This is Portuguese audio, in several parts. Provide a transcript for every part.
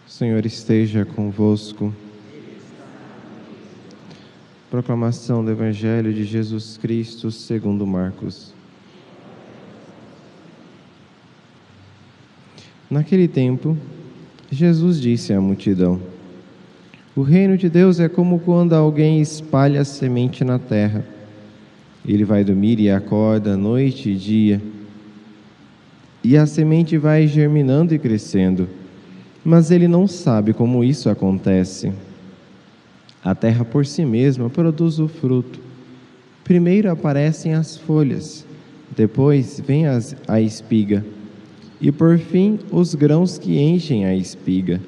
O Senhor esteja convosco. Proclamação do Evangelho de Jesus Cristo segundo Marcos. Naquele tempo, Jesus disse à multidão: O reino de Deus é como quando alguém espalha a semente na terra. Ele vai dormir e acorda noite e dia, e a semente vai germinando e crescendo, mas ele não sabe como isso acontece. A terra por si mesma produz o fruto. Primeiro aparecem as folhas, depois vem a espiga, e por fim os grãos que enchem a espiga.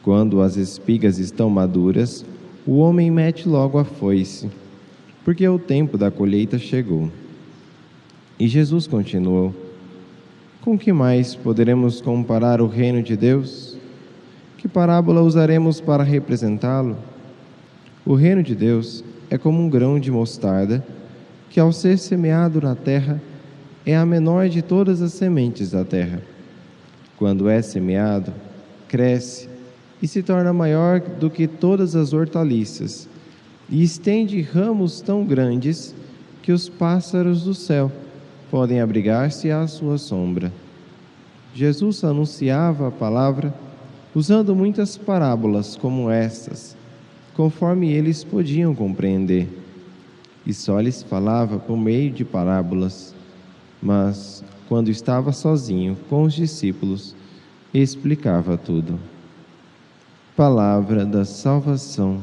Quando as espigas estão maduras, o homem mete logo a foice, porque o tempo da colheita chegou. E Jesus continuou: Com que mais poderemos comparar o reino de Deus? Que parábola usaremos para representá-lo? O reino de Deus é como um grão de mostarda, que ao ser semeado na terra, é a menor de todas as sementes da terra. Quando é semeado, cresce e se torna maior do que todas as hortaliças, e estende ramos tão grandes que os pássaros do céu podem abrigar-se à sua sombra. Jesus anunciava a palavra usando muitas parábolas como estas, conforme eles podiam compreender. E só lhes falava por meio de parábolas, mas, quando estava sozinho com os discípulos, explicava tudo. Palavra da salvação.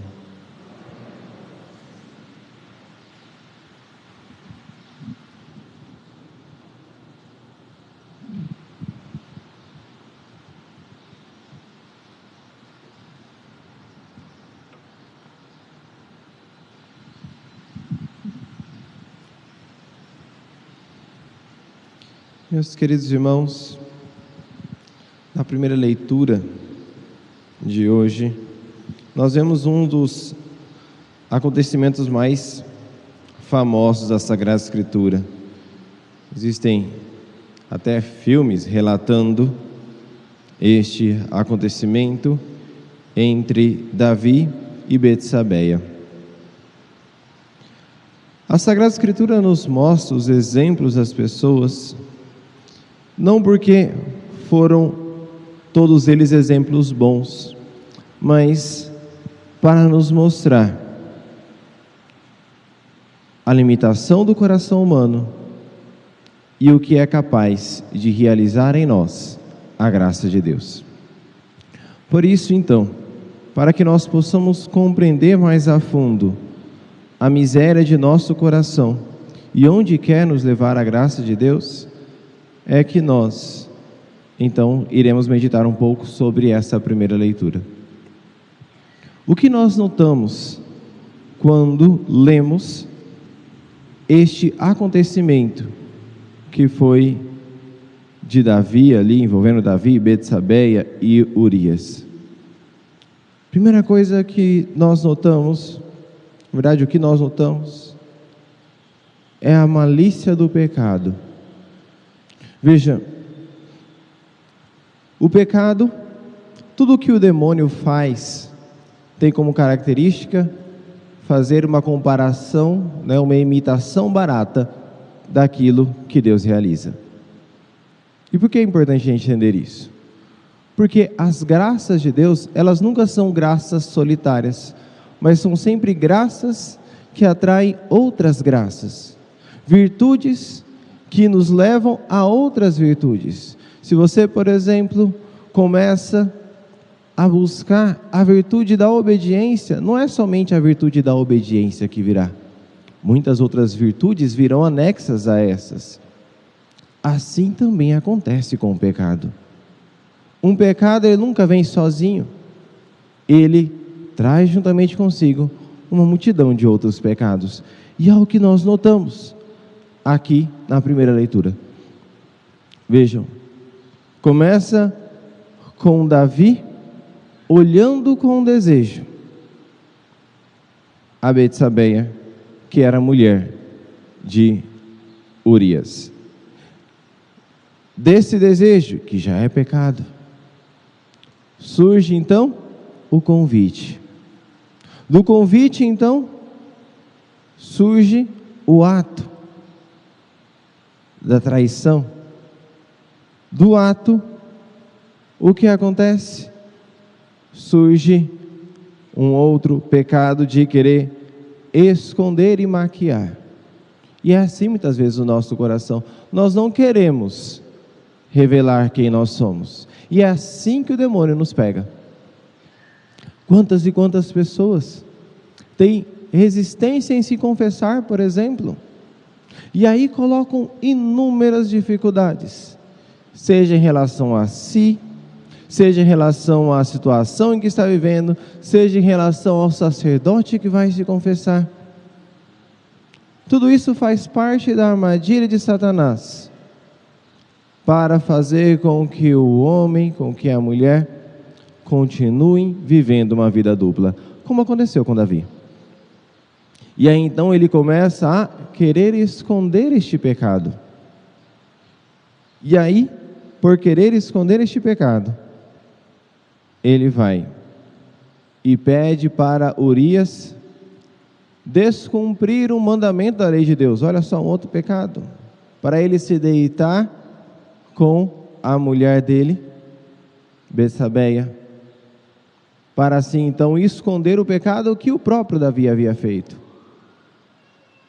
Meus queridos irmãos, na primeira leitura de hoje, nós vemos um dos acontecimentos mais famosos da Sagrada Escritura. Existem até filmes relatando este acontecimento entre Davi e Betsabeia. A Sagrada Escritura nos mostra os exemplos das pessoas, não porque foram todos eles exemplos bons, mas para nos mostrar a limitação do coração humano e o que é capaz de realizar em nós a graça de Deus. Por isso, então, para que nós possamos compreender mais a fundo a miséria de nosso coração e onde quer nos levar a graça de Deus, é que nós, então, iremos meditar um pouco sobre essa primeira leitura. O que nós notamos quando lemos este acontecimento que foi de Davi ali, envolvendo Davi, Betsabeia e Urias? Primeira coisa que nós notamos, na verdade o que nós notamos, é a malícia do pecado. Veja, o pecado, tudo que o demônio faz, tem como característica fazer uma comparação, uma imitação barata daquilo que Deus realiza. E por que é importante a gente entender isso? Porque as graças de Deus, elas nunca são graças solitárias, mas são sempre graças que atraem outras graças, virtudes que nos levam a outras virtudes. Se você, por exemplo, começa a buscar a virtude da obediência, não é somente a virtude da obediência que virá. Muitas outras virtudes virão anexas a essas. Assim também acontece com o pecado. Um pecado, ele nunca vem sozinho. Ele traz juntamente consigo uma multidão de outros pecados. E é o que nós notamos aqui na primeira leitura. Vejam, começa com Davi olhando com desejo a Betsabeia, que era mulher de Urias. Desse desejo, que já é pecado, surge então o convite. Do convite então surge o ato da traição. Do ato, o que acontece? Surge um outro pecado de querer esconder e maquiar. E é assim muitas vezes o nosso coração. Nós não queremos revelar quem nós somos. E é assim que o demônio nos pega. Quantas e quantas pessoas têm resistência em se confessar, por exemplo, e aí colocam inúmeras dificuldades, seja em relação a si, seja em relação à situação em que está vivendo, seja em relação ao sacerdote que vai se confessar. Tudo isso faz parte da armadilha de Satanás, para fazer com que o homem, com que a mulher, continuem vivendo uma vida dupla, como aconteceu com Davi. E aí então ele começa a querer esconder este pecado. E aí, por querer esconder este pecado, ele vai e pede para Urias descumprir um mandamento da lei de Deus. Olha só, um outro pecado. Para ele se deitar com a mulher dele, Betsabeia, para assim então esconder o pecado que o próprio Davi havia feito.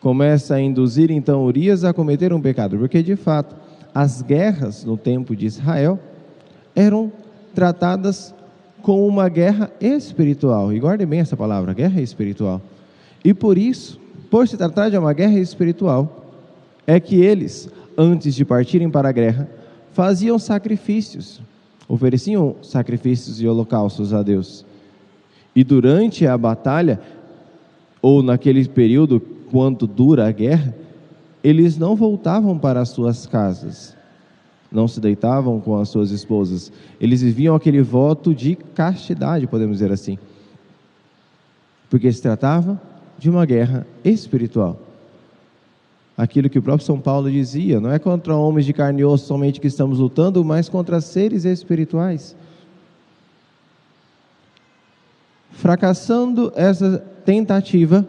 Começa a induzir então Urias a cometer um pecado, porque de fato as guerras no tempo de Israel eram tratadas como uma guerra espiritual, e guardem bem essa palavra, guerra espiritual. E por isso, por se tratar de uma guerra espiritual, é que eles, antes de partirem para a guerra, faziam sacrifícios, ofereciam sacrifícios e holocaustos a Deus. E durante a batalha, ou naquele período, quando dura a guerra, eles não voltavam para as suas casas, não se deitavam com as suas esposas, eles viviam aquele voto de castidade, podemos dizer assim, porque se tratava de uma guerra espiritual. Aquilo que o próprio São Paulo dizia, não é contra homens de carne e osso somente que estamos lutando, mas contra seres espirituais. Fracassando essa tentativa,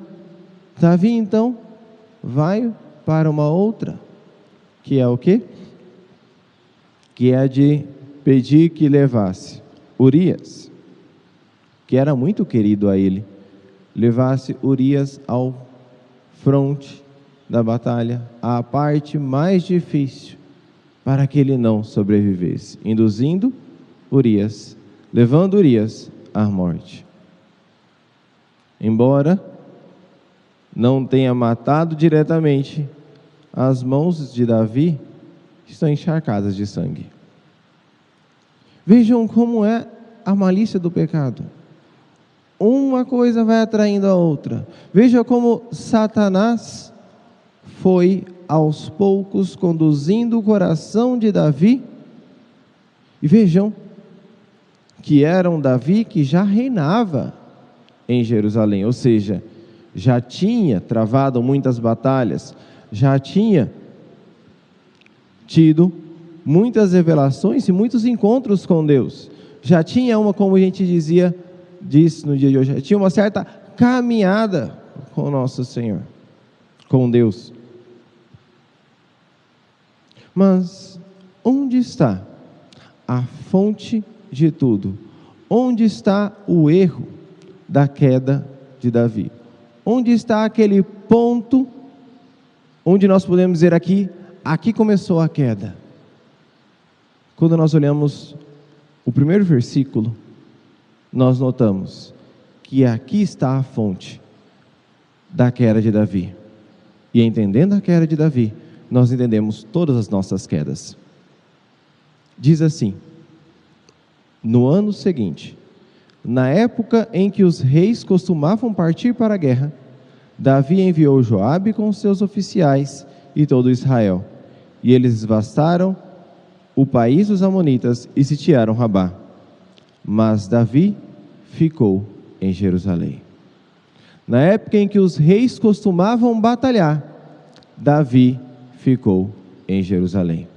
Davi então vai para uma outra, que é o quê? Que é a de pedir que levasse Urias, que era muito querido a ele, levasse Urias ao fronte da batalha, à parte mais difícil, para que ele não sobrevivesse, induzindo Urias, levando Urias à morte. Embora não tenha matado diretamente, as mãos de Davi estão encharcadas de sangue. Vejam como é a malícia do pecado. Uma coisa vai atraindo a outra. Veja como Satanás foi aos poucos conduzindo o coração de Davi. E vejam que era um Davi que já reinava em Jerusalém, ou seja, já tinha travado muitas batalhas, já tinha tido muitas revelações e muitos encontros com Deus, já tinha como a gente disse no dia de hoje, já tinha uma certa caminhada com o nosso Senhor, com Deus. Mas onde está a fonte de tudo? Onde está o erro da queda de Davi? Onde está aquele ponto onde nós podemos dizer aqui começou a queda? Quando nós olhamos o primeiro versículo, nós notamos que aqui está a fonte da queda de Davi. E entendendo a queda de Davi, nós entendemos todas as nossas quedas. Diz assim: no ano seguinte, na época em que os reis costumavam partir para a guerra, Davi enviou Joabe com seus oficiais e todo Israel, e eles devastaram o país dos amonitas e sitiaram Rabá. Mas Davi ficou em Jerusalém. Na época em que os reis costumavam batalhar, Davi ficou em Jerusalém.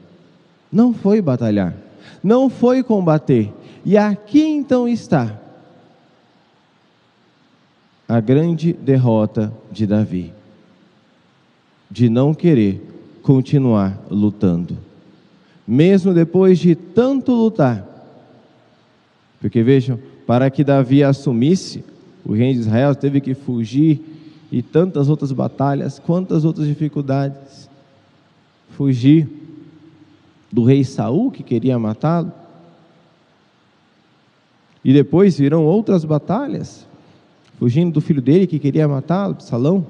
Não foi batalhar, não foi combater. E aqui então está a grande derrota de Davi, de não querer continuar lutando, mesmo depois de tanto lutar. Porque vejam, para que Davi assumisse o reino de Israel, teve que fugir, e tantas outras batalhas, quantas outras dificuldades. Fugir do rei Saul, que queria matá-lo, e depois virão outras batalhas, fugindo do filho dele que queria matá-lo, Absalão.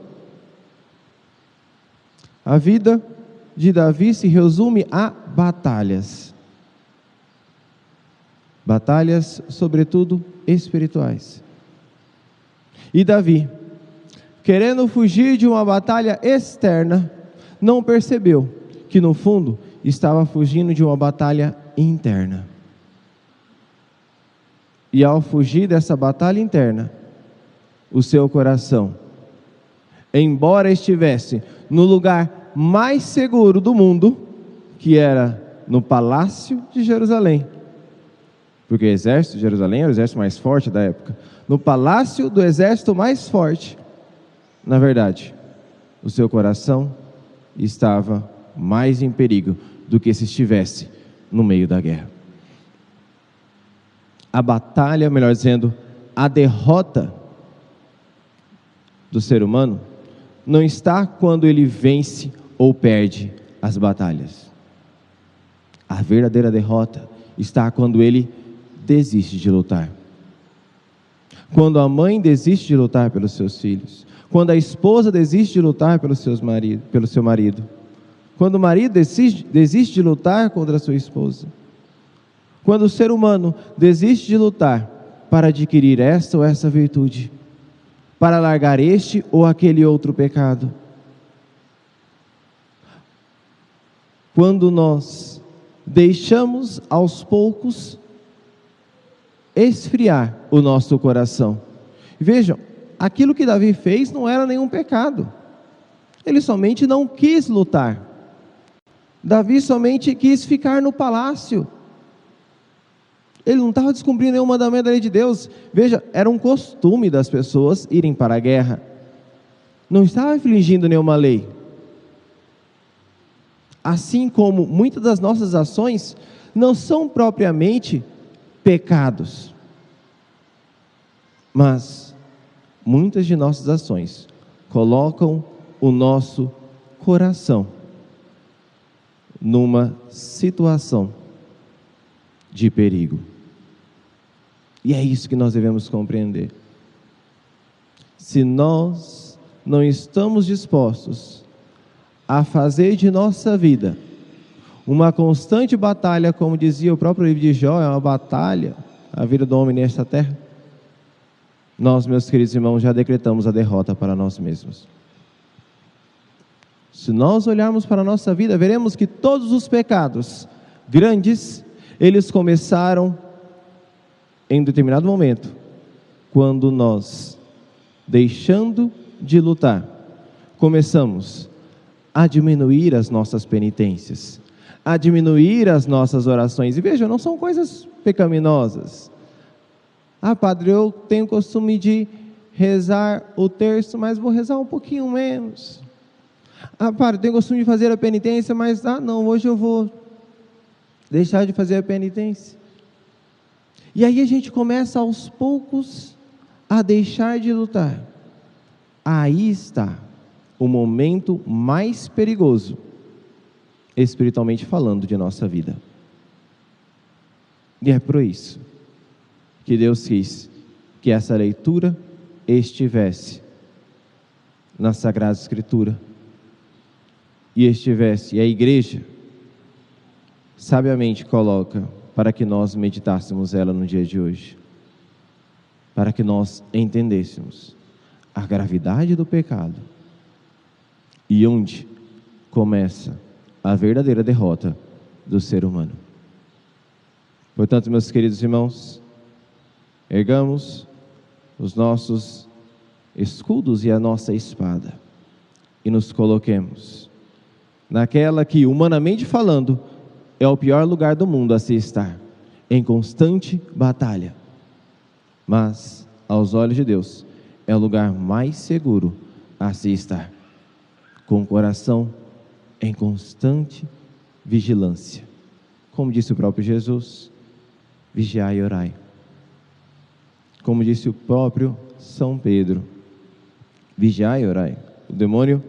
A vida de Davi se resume a batalhas. Batalhas, sobretudo, espirituais. E Davi, querendo fugir de uma batalha externa, não percebeu que no fundo estava fugindo de uma batalha interna. E ao fugir dessa batalha interna, o seu coração, embora estivesse no lugar mais seguro do mundo, que era no palácio de Jerusalém, porque o exército de Jerusalém era o exército mais forte da época, no palácio do exército mais forte, na verdade, o seu coração estava mais em perigo do que se estivesse no meio da guerra. A batalha, melhor dizendo, a derrota do ser humano não está quando ele vence ou perde as batalhas. A verdadeira derrota está quando ele desiste de lutar. Quando a mãe desiste de lutar pelos seus filhos, quando a esposa desiste de lutar pelo seu marido, quando o marido desiste de lutar contra a sua esposa, quando o ser humano desiste de lutar para adquirir esta ou essa virtude, para largar este ou aquele outro pecado. Quando nós deixamos aos poucos esfriar o nosso coração. Vejam, aquilo que Davi fez não era nenhum pecado. Ele somente não quis lutar. Davi somente quis ficar no palácio. Ele não estava descumprindo nenhum mandamento da lei de Deus. Veja, era um costume das pessoas irem para a guerra. Não estava infringindo nenhuma lei. Assim como muitas das nossas ações não são propriamente pecados, mas muitas de nossas ações colocam o nosso coração numa situação de perigo. E é isso que nós devemos compreender. Se nós não estamos dispostos a fazer de nossa vida uma constante batalha, como dizia o próprio livro de Jó, é uma batalha, a vida do homem nesta terra, nós, meus queridos irmãos, já decretamos a derrota para nós mesmos. Se nós olharmos para a nossa vida, veremos que todos os pecados grandes, eles começaram em determinado momento, quando nós, deixando de lutar, começamos a diminuir as nossas penitências, a diminuir as nossas orações. E vejam, não são coisas pecaminosas. Ah, padre, eu tenho o costume de rezar o terço, mas vou rezar um pouquinho menos. Ah, padre, eu tenho o costume de fazer a penitência, mas não, hoje eu vou deixar de fazer a penitência. E aí a gente começa aos poucos a deixar de lutar. Aí está o momento mais perigoso, espiritualmente falando, de nossa vida. E é por isso que Deus quis que essa leitura estivesse na Sagrada Escritura e estivesse, e a igreja sabiamente coloca para que nós meditássemos ela no dia de hoje, para que nós entendêssemos a gravidade do pecado e onde começa a verdadeira derrota do ser humano. Portanto, meus queridos irmãos, ergamos os nossos escudos e a nossa espada e nos coloquemos naquela que, humanamente falando, é o pior lugar do mundo a se estar, em constante batalha. Mas, aos olhos de Deus, é o lugar mais seguro a se estar, com o coração em constante vigilância. Como disse o próprio Jesus, vigiai e orai. Como disse o próprio São Pedro, vigiai e orai. O demônio,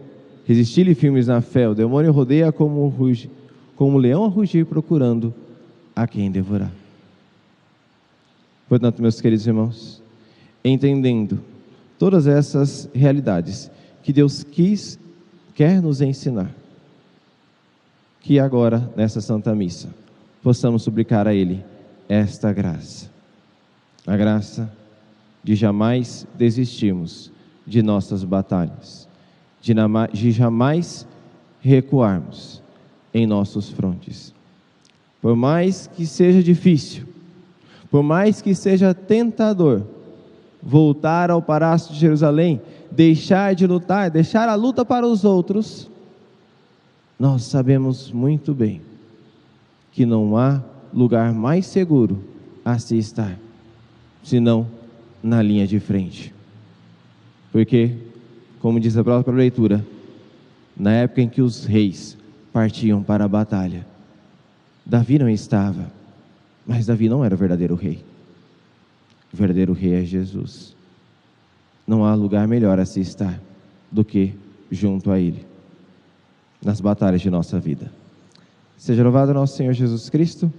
resisti-lhe firmes na fé, o demônio rodeia como um leão a rugir, procurando a quem devorar. Portanto, meus queridos irmãos, entendendo todas essas realidades que Deus quer nos ensinar, que agora, nessa Santa Missa, possamos suplicar a Ele esta graça, a graça de jamais desistirmos de nossas batalhas, de jamais recuarmos em nossos frontes. Por mais que seja difícil, por mais que seja tentador, voltar ao Palácio de Jerusalém, deixar de lutar, deixar a luta para os outros, nós sabemos muito bem que não há lugar mais seguro a se estar, senão na linha de frente. Porque, como diz a própria leitura, na época em que os reis partiam para a batalha, Davi não estava, mas Davi não era o verdadeiro rei. O verdadeiro rei é Jesus. Não há lugar melhor a se estar do que junto a Ele, nas batalhas de nossa vida. Seja louvado nosso Senhor Jesus Cristo.